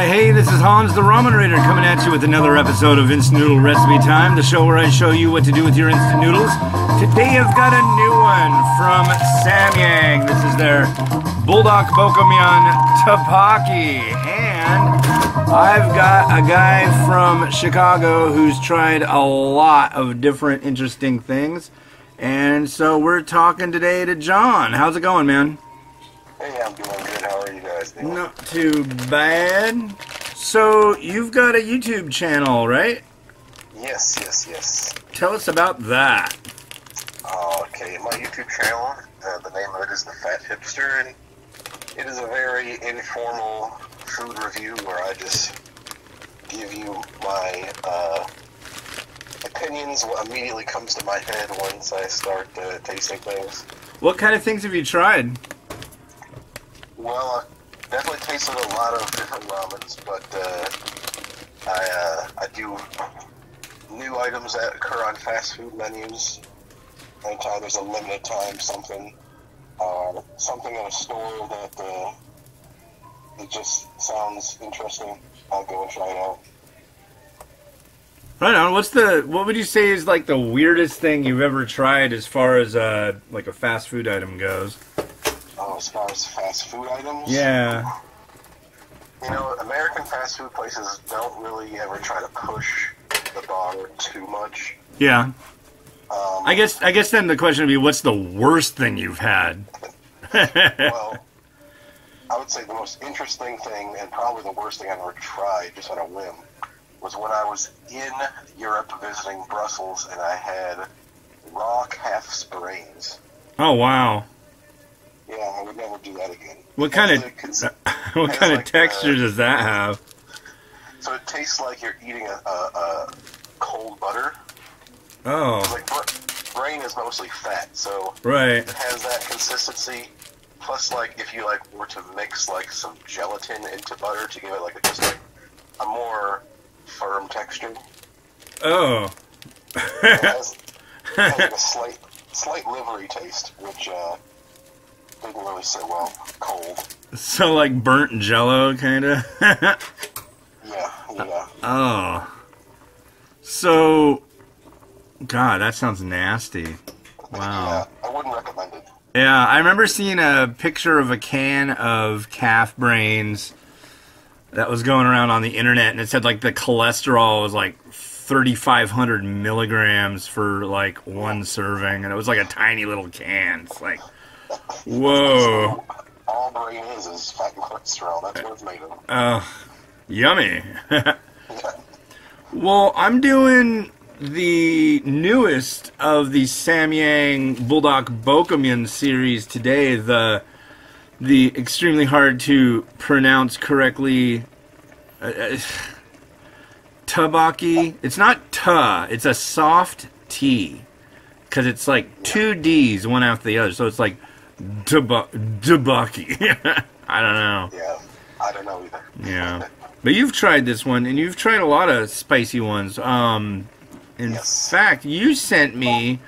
Hey, this is Hans the Ramen Raider coming at you with another episode of Instant Noodle Recipe Time, the show where I show you what to do with your instant noodles. Today I've got a new one from Samyang. This is their Buldak Bokkeummyun Tteokbokki. And I've got a guy from Chicago who's tried a lot of different interesting things. And so we're talking today to John. How's it going, man? Hey, I'm doing good. How are you guys doing? Not too bad. So, you've got a YouTube channel, right? Yes. Tell us about that. Okay, my YouTube channel, the name of it is The Fat Hipster, and it is a very informal food review where I just give you my opinions, what immediately comes to my head once I start tasting things. What kind of things have you tried? Well, I definitely tasted a lot of different ramens, but I do new items that occur on fast food menus. Anytime there's a limited time something in a store that it just sounds interesting, I'll go and try it out. Right on. What would you say is like the weirdest thing you've ever tried as far as like a fast food item goes? As far as fast food items? Yeah. You know, American fast food places don't really ever try to push the bar too much. Yeah. I guess then the question would be, what's the worst thing you've had? Well, I would say the most interesting thing, and probably the worst thing I've ever tried, just on a whim, was when I was in Europe visiting Brussels, and I had raw calf brains. Oh, wow. Yeah, I would never do that again. What kind of texture does that have? So it tastes like you're eating a cold butter. Oh. Like brain is mostly fat, so right. It has that consistency. Plus, like if you were to mix like some gelatin into butter to give it like just a more firm texture. Oh. It has like a slight livery taste, which didn't really sit well cold. So like burnt Jello, kind of. Yeah. Oh. So, God, that sounds nasty. Wow. Yeah, I wouldn't recommend it. Yeah, I remember seeing a picture of a can of calf brains that was going around on the internet, and it said like the cholesterol was like 3,500 milligrams for like one serving, and it was like a tiny little can. It's like, whoa. All brain is fat and cholesterol. That's what it's made of. Oh, yummy. Well, I'm doing the newest of the Samyang Buldak Bokkeummyun series today, the extremely hard to pronounce correctly Tteokbokki. It's not ta, it's a soft T, because it's like two D's one after the other, so it's like Tteokbokki. I don't know. Yeah, I don't know either. Yeah. But you've tried this one, and you've tried a lot of spicy ones. In fact, you sent me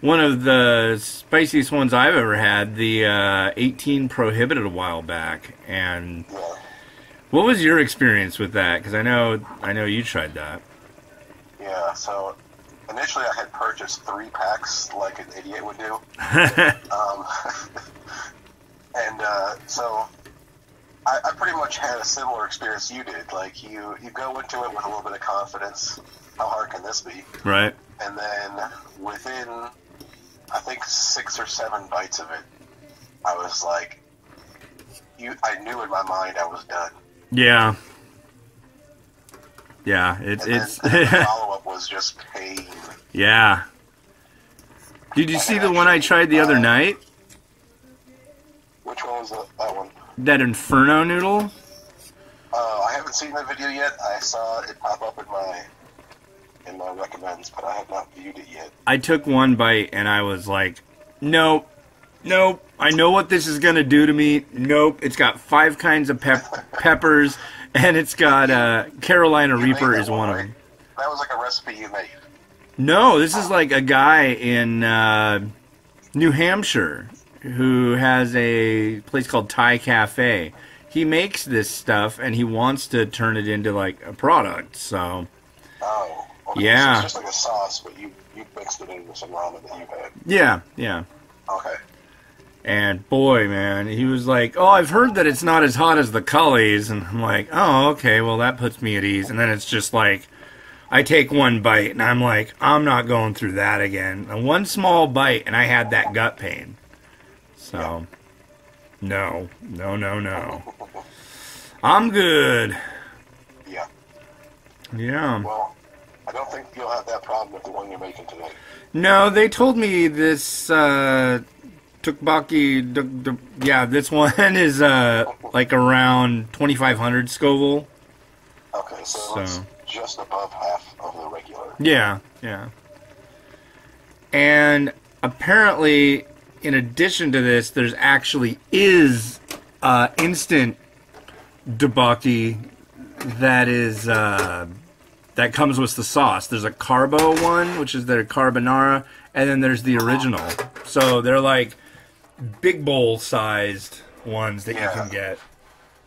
one of the spiciest ones I've ever had, the 18 Prohibited a while back. And what was your experience with that? Because I know you tried that. Yeah, so initially I had purchased 3 packs like an idiot would do. So I pretty much had a similar experience you did. Like, you go into it with a little bit of confidence. How hard can this be? Right. And then within, I think, 6 or 7 bites of it, I was like, I knew in my mind I was done. Yeah. Yeah, it's the follow-up was just pain. Yeah. Did you see the one I tried the other night? Which one was that one? That Inferno noodle? I haven't seen that video yet. I saw it pop up in my recommends, but I have not viewed it yet. I took one bite and I was like, nope. I know what this is gonna do to me. Nope. It's got 5 kinds of peppers, and it's got Carolina Reaper is one of them. That was like a recipe you made. No, this is like a guy in New Hampshire who has a place called Thai Cafe. he makes this stuff and he wants to turn it into like a product. So okay. Yeah, so it's just like a sauce, but you mixed it into some ramen that you've had. yeah. Okay. And boy, man, he was like, "Oh, I've heard that it's not as hot as the Cullies," and I'm like, "Oh, okay, well that puts me at ease." And then it's just like, I take one bite and I'm like, I'm not going through that again. And one small bite and I had that gut pain. So, no. I'm good. Yeah. Well, I don't think you'll have that problem with the one you're making today. No, they told me this Tteokbokki, yeah, this one is like around 2,500 Scoville. Okay, so it's just above half of the regular. Yeah. And apparently, in addition to this, there's actually is instant Tteokbokki that is that comes with the sauce. There's a carbo one, which is their carbonara, and then there's the original. So they're like big bowl sized ones that you can get,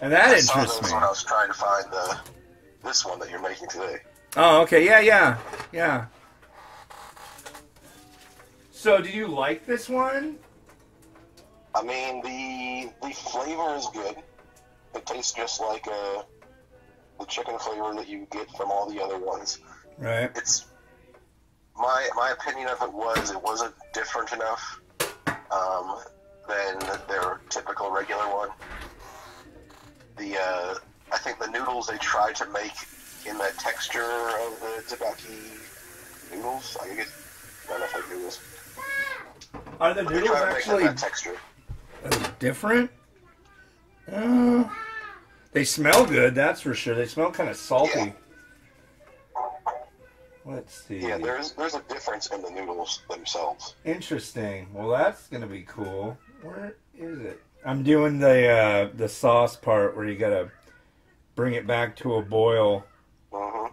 and that interests me. When I was trying to find this one that you're making today. Oh, okay, yeah. So, do you like this one? I mean, the flavor is good. It tastes just like the chicken flavor that you get from all the other ones. Right. It's my opinion of it wasn't different enough than their typical regular one. I think the noodles they tried to make in that texture of the Tteokbokki noodles. I guess I don't know if they're noodles. Are the noodles actually texture different? They smell good, that's for sure. They smell kind of salty. Yeah. Let's see. Yeah, there's a difference in the noodles themselves. Interesting. Well, that's gonna be cool. Where is it? I'm doing the sauce part where you gotta bring it back to a boil. Mm-hmm.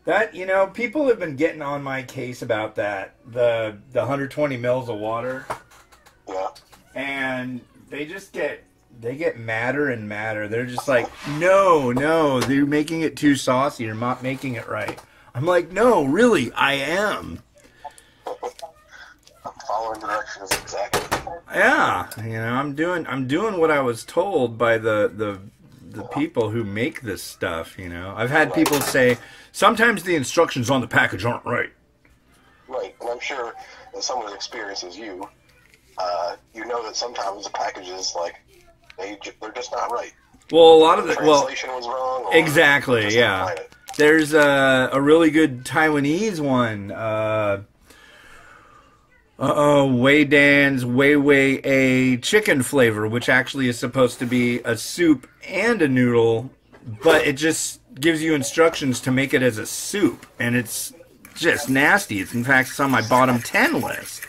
That, people have been getting on my case about that. The 120 mils of water. Yeah. And they just get madder and madder. They're just like, no, they're making it too saucy. You're not making it right. I'm like, no, really, I am. I'm following directions exactly. Yeah, I'm doing what I was told by the people who make this stuff. I've had people say sometimes the instructions on the package aren't right. Right, and I'm sure that someone as experienced as you, you know that sometimes the packages they're just not right. Well, a lot of the translation was wrong. Exactly, yeah. There's a really good Taiwanese one. Wei Dan's Wei Wei A chicken flavor, which actually is supposed to be a soup and a noodle, but it just gives you instructions to make it as a soup, and it's just nasty. It's in fact on my bottom 10 list.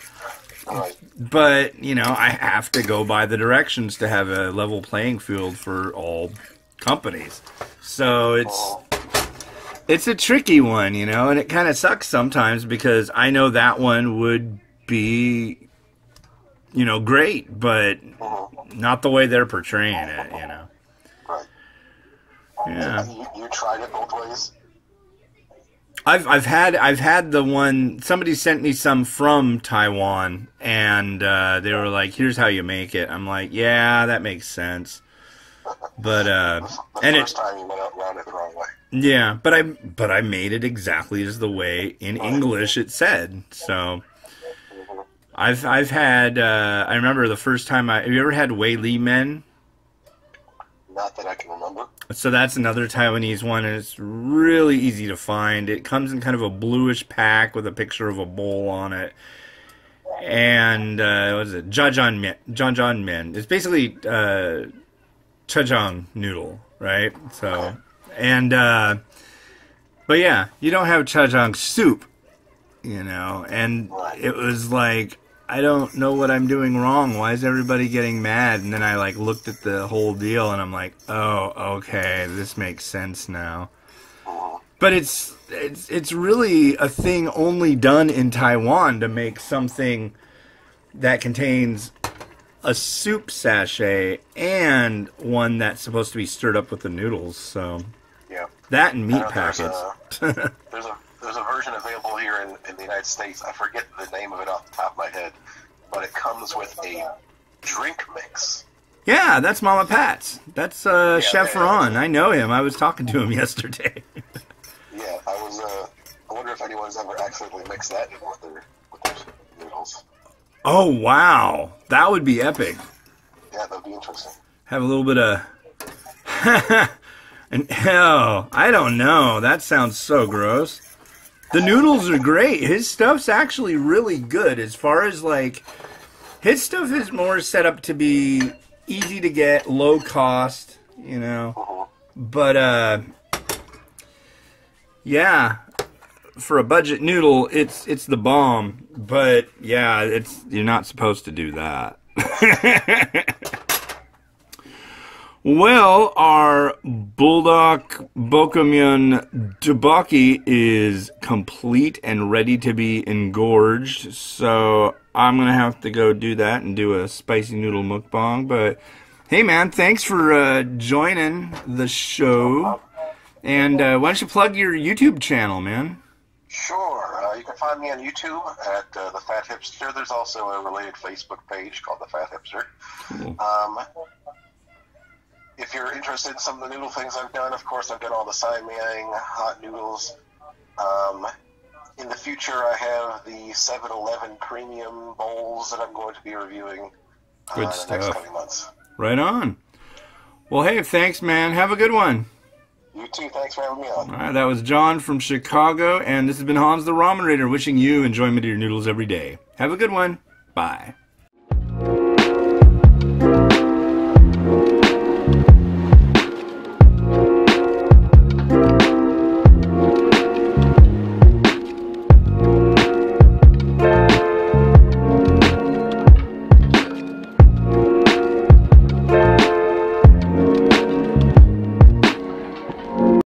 But, I have to go by the directions to have a level playing field for all companies. So it's a tricky one, and it kind of sucks sometimes because I know that one would be, great, but not the way they're portraying it, Right. Yeah. You tried it both ways? I've had the one, somebody sent me some from Taiwan, and they were like, here's how you make it. I'm like, yeah, that makes sense. But the first time you went around it the wrong way. Yeah, but I made it exactly as the way in English it said. So I've had I remember the first time have you ever had Wei Li Men? Not that I can remember. So that's another Taiwanese one, and it's really easy to find. It comes in kind of a bluish pack with a picture of a bowl on it. And what is it? Jjajang men. It's basically Chajang noodle, right? So, and but yeah, you don't have Chajang soup, and it was like, I don't know what I'm doing wrong. Why is everybody getting mad? And then I looked at the whole deal, and I'm like, oh, okay, this makes sense now. But it's really a thing only done in Taiwan to make something that contains a soup sachet and one that's supposed to be stirred up with the noodles. So yeah, that and meat packets. There's a version available here in the United States. I forget the name of it off the top of my head, but it comes with a drink mix. Yeah, that's Mama Pat's. That's Chef Ron. I know him. I was talking to him yesterday. Yeah, I wonder if anyone's ever accidentally mixed that in with their noodles. Oh, wow. That would be epic. Yeah, that'd be interesting. Have a little bit of... and hell, I don't know. That sounds so gross. The noodles are great. His stuff's actually really good as far as, like... His stuff is more set up to be easy to get, low cost, you know. But, yeah, for a budget noodle, it's the bomb. But, yeah, you're not supposed to do that. Well, our Buldak Bokkeummyun Tteokbokki is complete and ready to be engorged. So I'm going to have to go do that and do a spicy noodle mukbang. But, hey, man, thanks for joining the show. And why don't you plug your YouTube channel, man? Sure. You can find me on YouTube at The Fat Hipster. There's also a related Facebook page called The Fat Hipster. Cool. If you're interested in some of the noodle things I've done, of course, I've done all the Samyang hot noodles. In the future, I have the 7-Eleven premium bowls that I'm going to be reviewing in the next coming months. Right on. Well, hey, thanks, man. Have a good one. You too. Thanks for having me on. All right, that was John from Chicago, and this has been Hans the Ramen Raider wishing you enjoyment of your noodles every day. Have a good one. Bye.